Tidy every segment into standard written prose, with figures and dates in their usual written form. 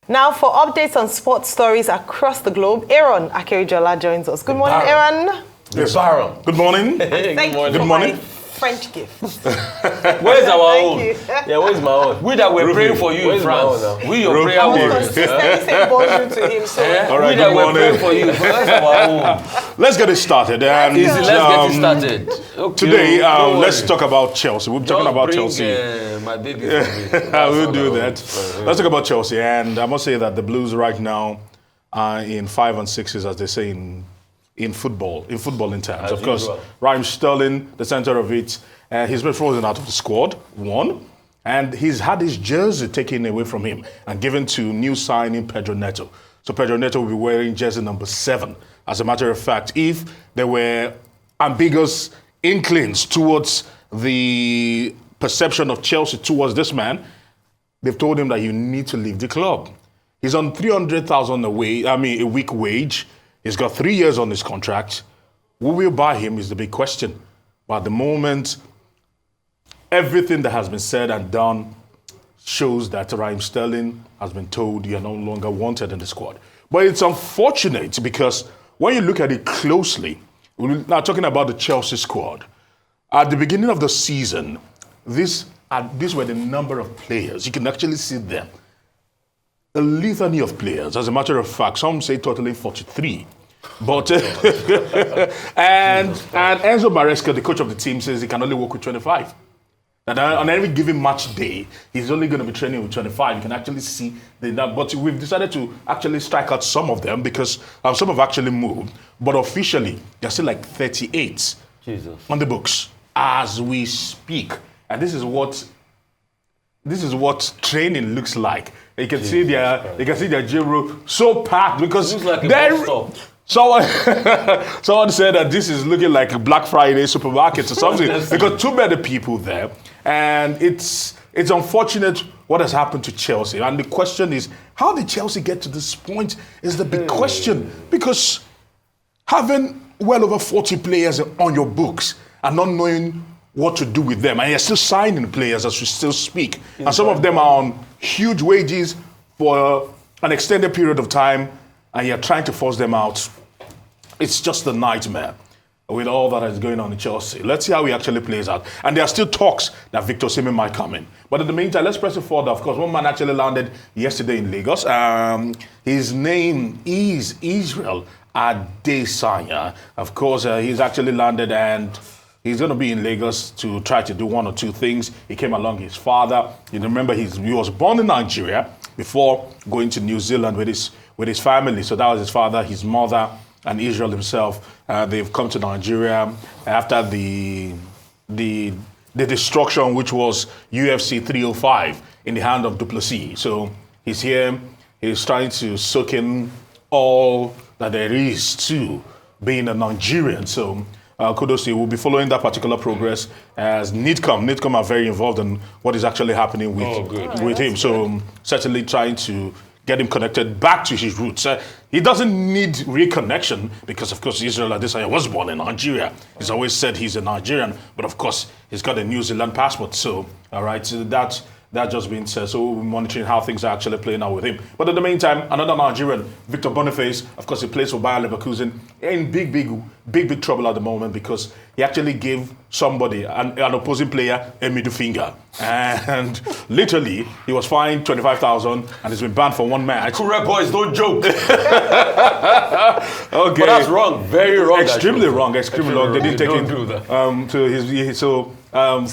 Now, for updates on sports stories across the globe, Aaron Akerijola joins us. Good morning, Aaron. Yes, Baron. Good morning. Thank you for my French gift. Where's our own? Yeah, where's my own? We that were praying for you in France. We your prayer warriors. Consistently say bonjour to him. So all right, we that were praying for you. Where's our own? Let's get it started. Let's get it started. Okay, today, let's talk about Chelsea. We'll be talking about Chelsea. My baby for me. I will do that. Let's talk about Chelsea. And I must say that the Blues right now are in 5 and 6s, as they say in footballing terms. Of course, Raheem Sterling, the center of it, he's been frozen out of the squad, one, and he's had his jersey taken away from him and given to new signing Pedro Neto. So Pedro Neto will be wearing jersey number 7. As a matter of fact, if there were ambiguous inklings towards the perception of Chelsea towards this man, they've told him that you need to leave the club. He's on 300,000 a week wage. He's got 3 years on his contract. Who will buy him is the big question. But at the moment, everything that has been said and done shows that Raheem Sterling has been told you're no longer wanted in the squad. But it's unfortunate because when you look at it closely, we're now talking about the Chelsea squad. At the beginning of the season, these were the number of players. You can actually see them. A litany of players. As a matter of fact, some say totally 43. But and Enzo Maresca, the coach of the team, says he can only work with 25. And on every given match day, he's only going to be training with 25. You can actually see that. But we've decided to actually strike out some of them because some have actually moved. But officially, they're still like 38 on the books as we speak. And this is what training looks like. You can see their gym room so packed because it looks like a bus stop. Someone said that this is looking like a Black Friday supermarket or something because too many people there, and it's unfortunate what has happened to Chelsea. And the question is, how did Chelsea get to this point? Is the big question, because having well over 40 players on your books and not knowing what to do with them, and you're still signing players as we still speak, and some of them are on huge wages for an extended period of time, and you're trying to force them out. It's just a nightmare with all that is going on in Chelsea. Let's see how it actually plays out. And there are still talks that Victor Osimhen might come in. But in the meantime, let's press it further. Of course, one man actually landed yesterday in Lagos. His name is Israel Adesanya. Of course, he's actually landed and he's going to be in Lagos to try to do one or two things. He came along his father. You remember he was born in Nigeria before going to New Zealand with his family. So that was his father, his mother, and Israel himself. They've come to Nigeria after the destruction, which was UFC 305 in the hand of Duplessis. So he's here. He's trying to soak in all that there is to being a Nigerian. So kudos to you. We'll be following that particular progress as NIDCOM are very involved in what is actually happening with him. So certainly trying to get him connected back to his roots. He doesn't need reconnection because, of course, Israel Adesanya was born in Nigeria. He's always said he's a Nigerian, but of course, he's got a New Zealand passport. So, all right, so that just being said. So we'll be monitoring how things are actually playing out with him. But in the meantime, another Nigerian, Victor Boniface, of course, he plays for Bayer Leverkusen, in big trouble at the moment because he actually gave somebody, an opposing player, a middle finger. And literally, he was fined 25,000 and he's been banned for one match. Correct, boys, don't joke. Okay. But that's wrong, very wrong. Extremely wrong. They didn't take him do that.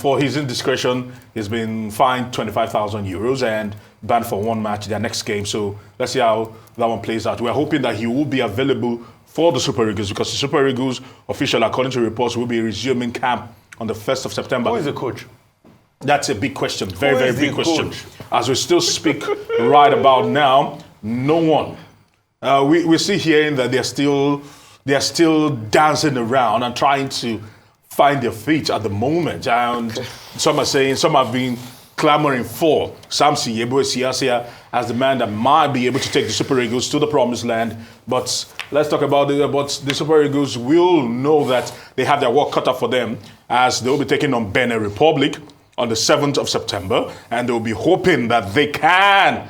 For his indiscretion, he's been fined 25,000 euros and banned for one match, their next game. So let's see how that one plays out. We're hoping that he will be available for the Super Eagles because the Super Eagles official, according to reports, will be resuming camp on the 1st of September. Who is the coach? That's a big question. Very big question. As we still speak right about now, no one. We see hearing that they're still dancing around and trying to find their feet at the moment. And some have been clamoring for Samson Yeboah as the man that might be able to take the Super Eagles to the promised land. But let's talk about it. But the Super Eagles will know that they have their work cut out for them as they'll be taking on Benin Republic on the 7th of September. And they'll be hoping that they can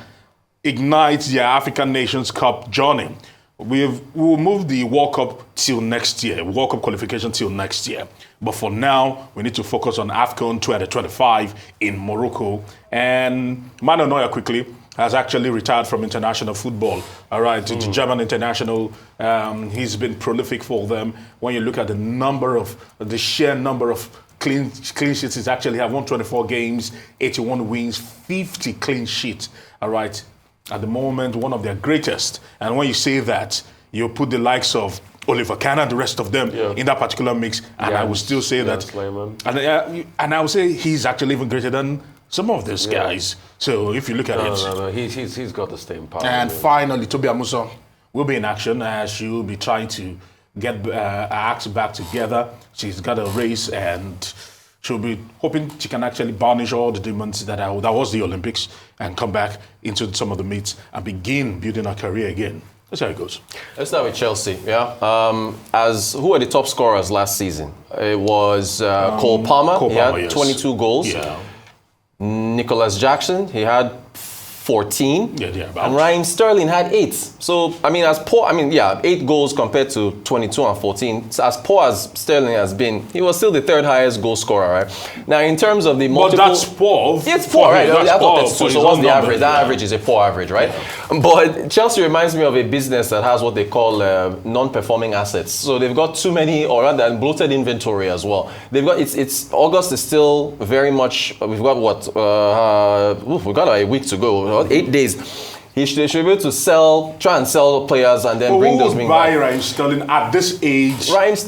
ignite their African Nations Cup journey. We'll move the World Cup till next year, World Cup qualification till next year. But for now, we need to focus on AFCON 2025 in Morocco. And Manuel Neuer quickly has actually retired from international football. All right, the German international, he's been prolific for them. When you look at the sheer number of clean sheets, he's actually have 124 games, 81 wins, 50 clean sheets. All right. At the moment, one of their greatest. And when you say that, you put the likes of Oliver Kahn and the rest of them in that particular mix, and I would still say that. And I would say he's actually even greater than some of those guys. So if you look at it. No, he's got the same power. And finally, Tobi Amusan will be in action as she will be trying to get her acts back together. She's got a race and she'll be hoping she can actually banish all the demons that was the Olympics and come back into some of the meets and begin building her career again. That's how it goes. Let's start with Chelsea. Who were the top scorers last season? It was Cole Palmer. He had 22 goals. Yeah. Nicholas Jackson, he had 14. And Raheem Sterling had 8. So, 8 goals compared to 22 and 14. So as poor as Sterling has been, he was still the third highest goal scorer, right? Now, in terms of the multiple... But that's poor. It's poor, right? That's poor. So what's the average? That average is a poor average, right? Yeah. But Chelsea reminds me of a business that has what they call non-performing assets. So they've got too many, or rather bloated inventory as well. They've got, it's August is still very much, we've got what? We've got a week to go. 8 days. They should be able to try and sell players and then bring those wings back. Buy Raheem Sterling at this age?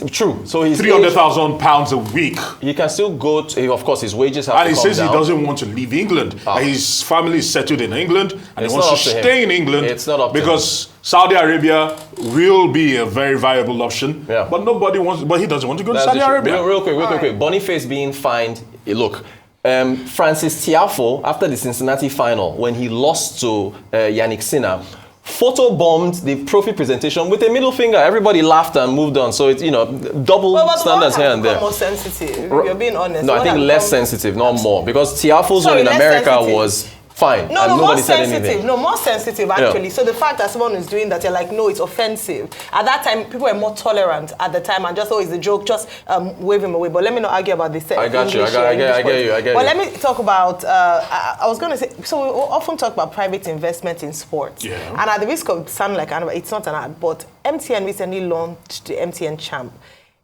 True. So he's £300,000 a week. He can still go to, of course, his wages have to come down. And he says he doesn't want to leave England. His family is settled in England and he wants to stay in England. It's not up to because Saudi Arabia will be a very viable option. Yeah. But he doesn't want to go to Saudi Arabia. Real quick. Boniface being fined. Look. Francis Tiafoe, after the Cincinnati final, when he lost to Yannick Sinner, photobombed the trophy presentation with a middle finger. Everybody laughed and moved on. So it's, double standards here and there. More sensitive, you're being honest. No, I think less sensitive, not more. Because Tiafoe's one in America was fine. No, more sensitive. No, more sensitive, actually. Yeah. So the fact that someone is doing that, you're like, no, it's offensive. At that time, people were more tolerant at the time and just, it's a joke, just wave him away. But let me not argue about this. I got you. I get you. But let me talk about, I was going to say, so we often talk about private investment in sports. Yeah. And at the risk of sounding like an ad, it's not an ad, but MTN recently launched the MTN Champ,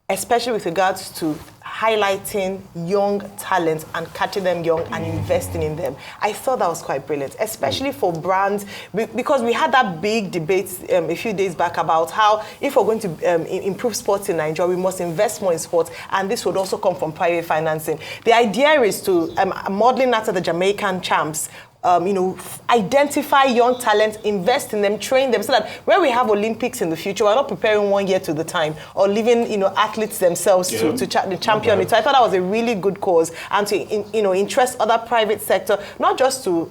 especially with regards to highlighting young talents and catching them young and investing in them. I thought that was quite brilliant, especially for brands, because we had that big debate a few days back about how if we're going to improve sports in Nigeria, we must invest more in sports, and this would also come from private financing. The idea is to, modeling after the Jamaican champs, identify young talent, invest in them, train them, so that when we have Olympics in the future, we're not preparing 1 year to the time or leaving, athletes themselves to the champion. So I thought that was a really good cause, and to, interest other private sector, not just to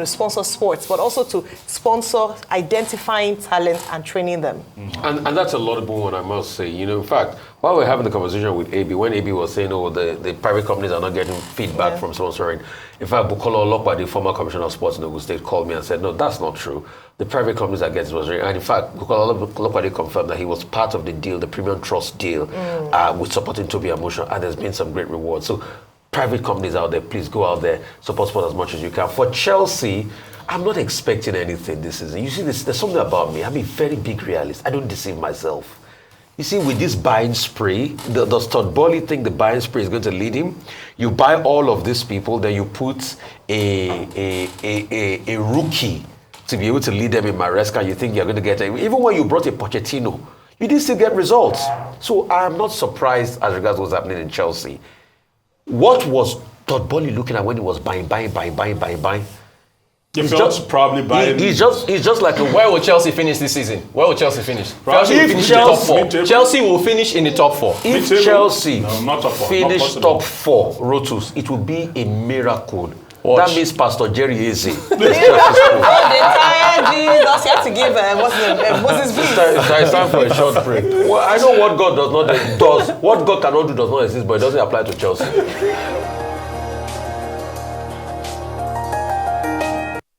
sponsor sports, but also to sponsor identifying talent and training them. Mm-hmm. And that's a laudable one, I must say. In fact, while we're having the conversation with AB, when AB was saying, the private companies are not getting feedback from sponsoring, in fact, Bukola Olokpa, the former commissioner of sports in Ogun State, called me and said, no, that's not true. The private companies are getting sponsoring. And in fact, Bukola Olokpa confirmed that he was part of the deal, the Premium Trust deal, with supporting Tobi Amusan, and there's been some great rewards. So private companies out there, please go out there, support sport as much as you can. For Chelsea, I'm not expecting anything this season. You see, there's something about me. I'm a very big realist. I don't deceive myself. You see, with this buying spree, does Todd Boehly think the buying spree is going to lead him? You buy all of these people, then you put a rookie to be able to lead them in Maresca. You think you're going to get it. Even when you brought a Pochettino, you did still get results. So I'm not surprised as regards what's happening in Chelsea. What was Todd Boehly looking at when he was buying? He's just probably buying. He's just like where will Chelsea finish this season? Where will Chelsea finish? Chelsea will finish in the top 4. If Chelsea finish top 4, Rotus, it will be a miracle. That means Pastor Jerry Eze. The entire Jesus, you have to give Moses please. It's time for a short break. Well, I know what God does. What God cannot do does not exist, but it doesn't apply to Chelsea.